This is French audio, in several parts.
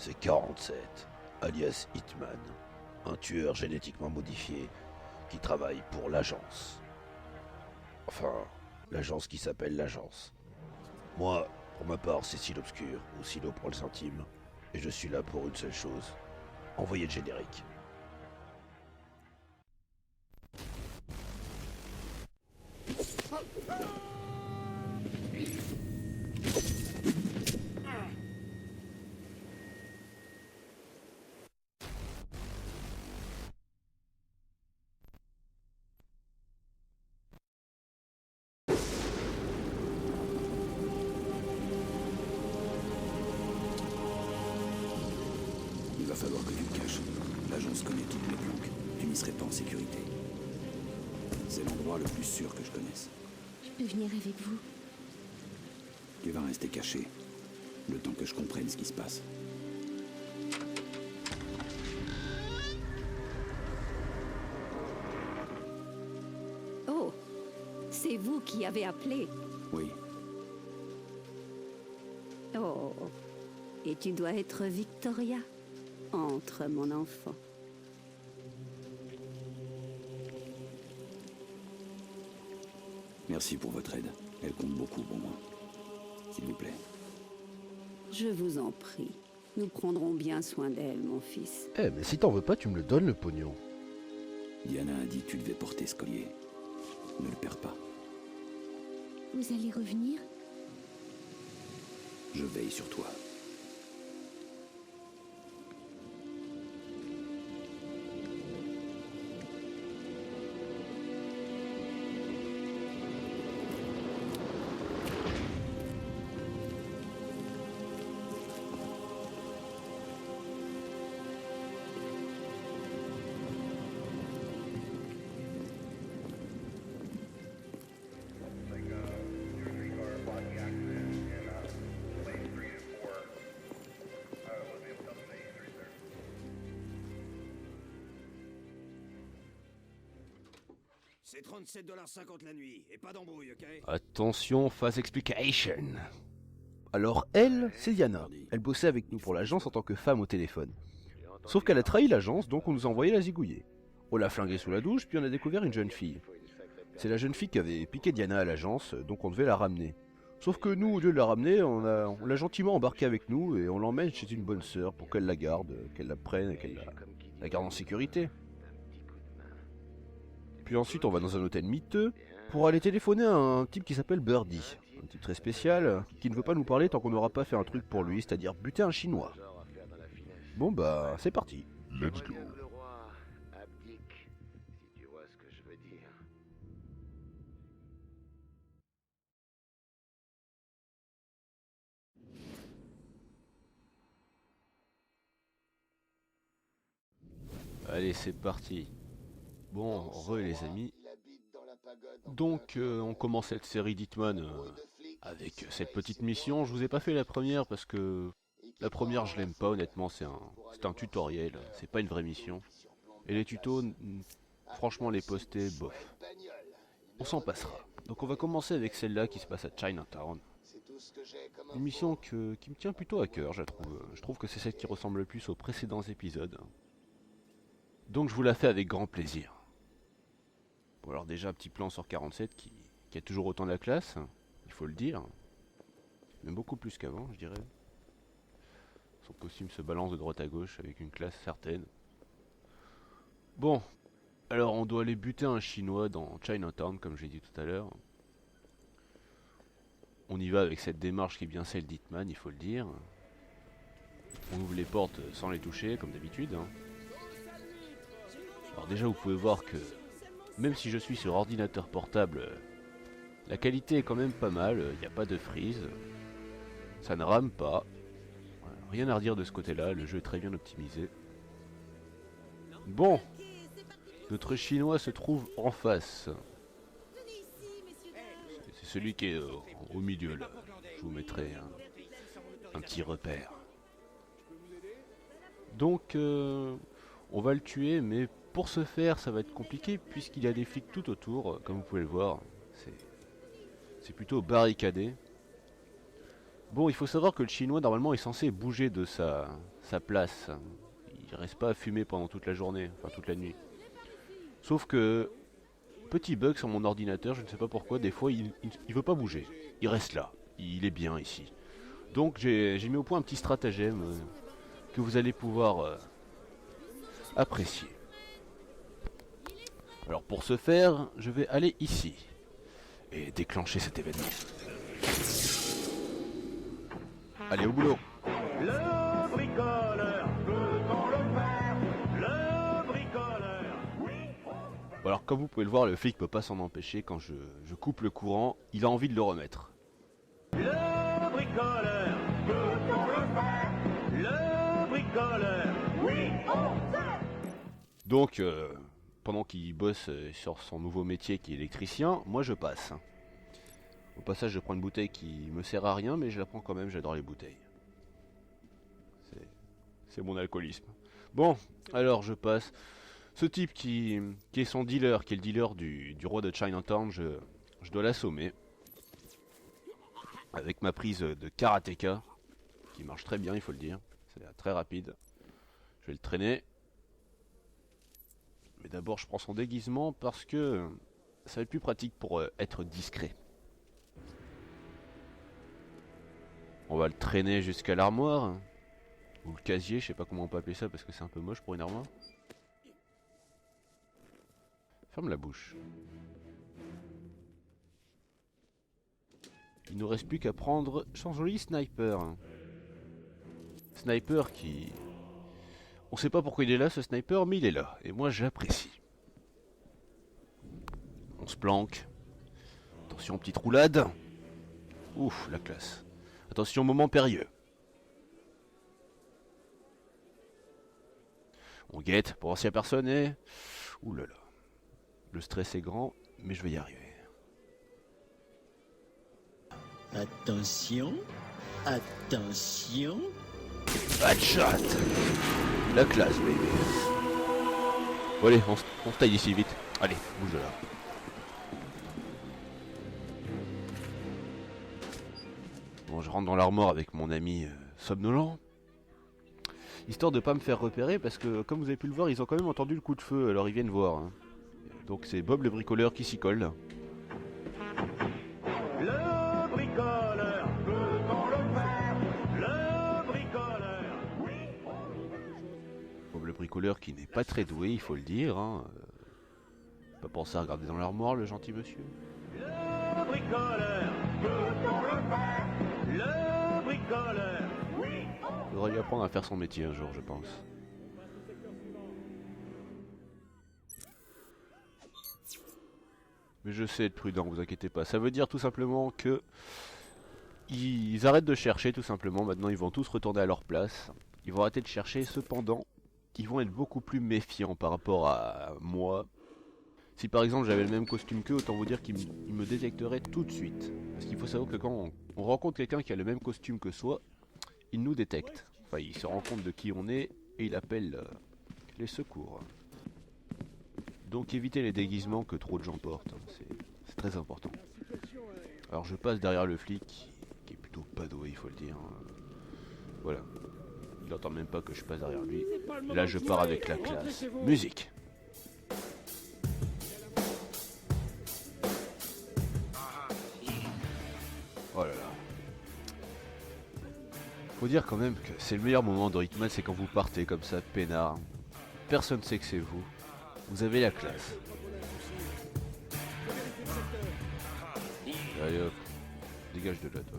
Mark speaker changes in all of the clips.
Speaker 1: C'est 47, alias Hitman, un tueur génétiquement modifié qui travaille pour l'agence. Enfin, l'agence qui s'appelle l'agence. Moi, pour ma part, c'est Silo Obscur, ou Silo pour les intimes, et je suis là pour une seule chose, envoyer le générique.
Speaker 2: Il va falloir que tu te caches. L'agence connaît toutes mes planques. Tu n'y serais pas en sécurité. C'est l'endroit le plus sûr que je connaisse.
Speaker 3: Je peux venir avec vous.
Speaker 2: Tu vas rester caché. Le temps que je comprenne ce qui se passe.
Speaker 3: Oh, c'est vous qui avez appelé.
Speaker 2: Oui,
Speaker 3: Oh, et tu dois être Victoria. Entre, mon enfant.
Speaker 2: merci pour votre aide. Elle compte beaucoup pour moi. S'il vous plaît.
Speaker 3: Je vous en prie. Nous prendrons bien soin d'elle, mon fils.
Speaker 1: Eh, mais si t'en veux pas, tu me le donnes le pognon.
Speaker 2: Diana a dit que tu devais porter ce collier. Ne le perds pas.
Speaker 3: Vous allez revenir?
Speaker 2: Je veille sur toi.
Speaker 4: C'est 37,50$ la nuit, et pas d'embrouille, ok?
Speaker 1: Attention, phase explication. Alors elle, c'est Diana. Elle bossait avec nous pour l'agence en tant que femme au téléphone. Sauf qu'elle a trahi l'agence, donc on nous a envoyé la zigouiller. On l'a flinguée sous la douche, puis on a découvert une jeune fille. C'est la jeune fille qui avait piqué Diana à l'agence, donc on devait la ramener. Sauf que nous, au lieu de la ramener, on l'a gentiment embarquée avec nous et on l'emmène chez une bonne sœur pour qu'elle la garde, qu'elle la prenne et qu'elle la garde en sécurité. Puis ensuite on va dans un hôtel miteux pour aller téléphoner à un type qui s'appelle Birdie. Un type très spécial qui ne veut pas nous parler tant qu'on n'aura pas fait un truc pour lui, c'est-à-dire buter un chinois. Bon bah c'est parti.
Speaker 5: Let's go.
Speaker 6: Le roi abdique, si tu vois ce que je veux dire.
Speaker 1: Allez c'est parti. Bon, re les amis. Donc on commence cette série d'Hitman avec cette petite mission. Je vous ai pas fait la première parce que la première je l'aime pas honnêtement, c'est un tutoriel, c'est pas une vraie mission. Et les tutos, franchement les poster, bof. On s'en passera. Donc on va commencer avec celle-là qui se passe à Chinatown. Une mission qui me tient plutôt à cœur, je la trouve. Je trouve que c'est celle qui ressemble le plus aux précédents épisodes. Donc je vous la fais avec grand plaisir. Bon alors déjà un petit plan sur 47 qui a toujours autant de la classe, il faut le dire. Même beaucoup plus qu'avant je dirais. Son costume se balance de droite à gauche avec une classe certaine. Bon, alors on doit aller buter un chinois dans Chinatown comme j'ai dit tout à l'heure. On y va avec cette démarche qui est bien celle d'Hitman, il faut le dire. On ouvre les portes sans les toucher comme d'habitude. Alors déjà vous pouvez voir que même si je suis sur ordinateur portable, la qualité est quand même pas mal, il n'y a pas de freeze, ça ne rame pas, voilà, rien à redire de ce côté là, le jeu est très bien optimisé. Bon, notre chinois se trouve en face, c'est celui qui est au milieu là, je vous mettrai un petit repère. Donc on va le tuer mais pour ce faire ça va être compliqué puisqu'il y a des flics tout autour, comme vous pouvez le voir, c'est plutôt barricadé. Bon, il faut savoir que le chinois normalement est censé bouger de sa place. Il reste pas à fumer pendant toute la journée, enfin toute la nuit. Sauf que, petit bug sur mon ordinateur, je ne sais pas pourquoi, des fois il veut pas bouger. Il reste là, il est bien ici. Donc j'ai mis au point un petit stratagème que vous allez pouvoir apprécier. Alors pour ce faire, je vais aller ici et déclencher cet événement. Allez au boulot.
Speaker 5: Le bricoleur, peut-on le faire? Le bricoleur, oui.
Speaker 1: Bon, alors comme vous pouvez le voir, le flic peut pas s'en empêcher. Quand je coupe le courant, il a envie de le remettre.
Speaker 5: Le bricoleur, peut-on le faire? Le bricoleur, oui, on sait.
Speaker 1: Donc pendant qu'il bosse sur son nouveau métier qui est électricien, moi je passe. Au passage, je prends une bouteille qui me sert à rien, mais je la prends quand même, j'adore les bouteilles. C'est mon alcoolisme. Bon, alors je passe. Ce type qui est son dealer, qui est le dealer du roi de Chinatown, je dois l'assommer. Avec ma prise de karatéka, qui marche très bien, il faut le dire. C'est très rapide. Je vais le traîner. Mais d'abord, je prends son déguisement parce que ça va être plus pratique pour être discret. On va le traîner jusqu'à l'armoire. Ou le casier, je sais pas comment on peut appeler ça parce que c'est un peu moche pour une armoire. Ferme la bouche. Il nous reste plus qu'à prendre son joli sniper. Sniper qui... On sait pas pourquoi il est là ce sniper, mais il est là. Et moi j'apprécie. On se planque. Attention, petite roulade. Ouf, la classe. Attention, moment périlleux. On guette pour voir si la personne est... Ouh là là. Le stress est grand, mais je vais y arriver.
Speaker 7: Attention, attention.
Speaker 1: Headshot. La classe, baby. Bon, allez, on se taille d'ici vite. Allez, bouge de là. Bon, je rentre dans l'armoire avec mon ami somnolent. Histoire de pas me faire repérer parce que, comme vous avez pu le voir, ils ont quand même entendu le coup de feu, alors ils viennent voir. Hein. Donc c'est Bob le bricoleur qui s'y colle.
Speaker 5: Le bricoleur, peut-on le faire? Le bricoleur, oui.
Speaker 1: Bob le bricoleur qui n'est pas très doué, il faut le dire. Hein. Pas penser à regarder dans l'armoire, le gentil monsieur.
Speaker 5: Le bricoleur, peut-on le faire? Le bricoleur, oui.
Speaker 1: Faudrait lui apprendre à faire son métier un jour, je pense. Mais je sais être prudent, vous inquiétez pas. Ça veut dire tout simplement que ils arrêtent de chercher tout simplement. Maintenant ils vont tous retourner à leur place. Ils vont arrêter de chercher. Cependant, ils vont être beaucoup plus méfiants par rapport à moi. Si par exemple j'avais le même costume qu'eux, autant vous dire qu'ils me détecteraient tout de suite. Parce qu'il faut savoir que quand on rencontre quelqu'un qui a le même costume que soi, il nous détecte. Enfin, il se rend compte de qui on est et il appelle les secours. Donc évitez les déguisements que trop de gens portent, hein. C'est très important. Alors je passe derrière le flic, qui est plutôt pas doué, il faut le dire. Voilà. Il n'entend même pas que je passe derrière lui. Et là je pars avec la classe. Musique. Oh là là. Faut dire quand même que c'est le meilleur moment de Hitman, c'est quand vous partez comme ça, peinard. Personne ne sait que c'est vous. Vous avez la classe. Allez hop. Dégage de là, toi.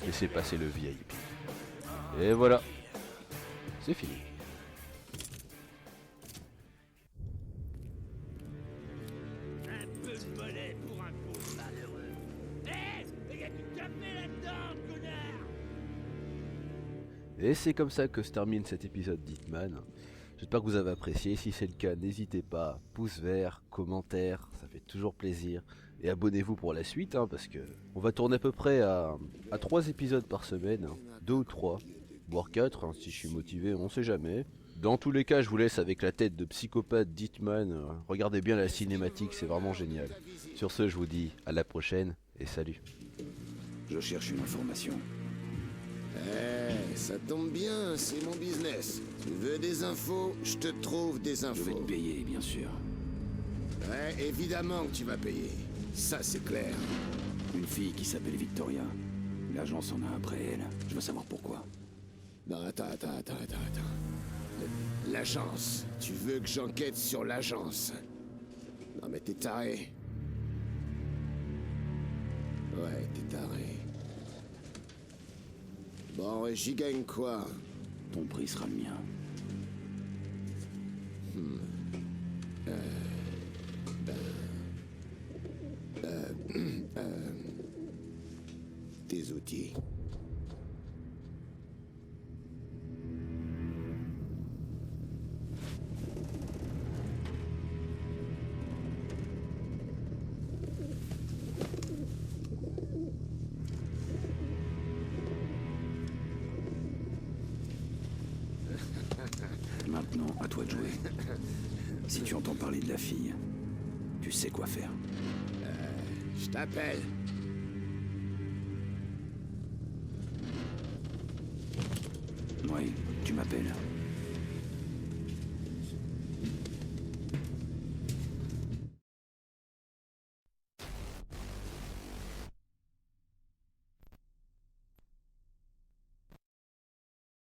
Speaker 1: Laissez passer le VIP. Et voilà. C'est fini.
Speaker 4: Un peu de mollet pour un pauvre malheureux. Hé, y'a du café là-dedans, connard!
Speaker 1: Et c'est comme ça que se termine cet épisode d'Hitman. J'espère que vous avez apprécié. Si c'est le cas, n'hésitez pas. Pouce vert, commentaire, ça fait toujours plaisir. Et abonnez-vous pour la suite, hein, parce que on va tourner à peu près à 3 épisodes par semaine. 2 ou 3, voire 4, hein, si je suis motivé, on sait jamais. Dans tous les cas, je vous laisse avec la tête de psychopathe d'Hitman. Regardez bien la cinématique, c'est vraiment génial. Sur ce, je vous dis à la prochaine et salut.
Speaker 2: Je cherche une information.
Speaker 8: Eh, ça tombe bien, c'est mon business. Tu veux des infos, je te trouve des
Speaker 2: Je vais
Speaker 8: infos.
Speaker 2: te payer, bien sûr.
Speaker 8: Ouais, évidemment que tu vas payer. Ça, c'est clair.
Speaker 2: Une fille qui s'appelle Victoria. L'agence en a après elle. Je veux savoir pourquoi.
Speaker 8: Non, attends. L'agence. Tu veux que j'enquête sur l'agence? Non, mais t'es taré. Ouais, t'es taré. Bon, et j'y gagne quoi?
Speaker 2: Ton prix sera le mien.
Speaker 8: Tes outils.
Speaker 2: Maintenant, à toi de jouer. Si tu entends parler de la fille, tu sais quoi faire.
Speaker 8: Je t'appelle.
Speaker 2: Oui, tu m'appelles.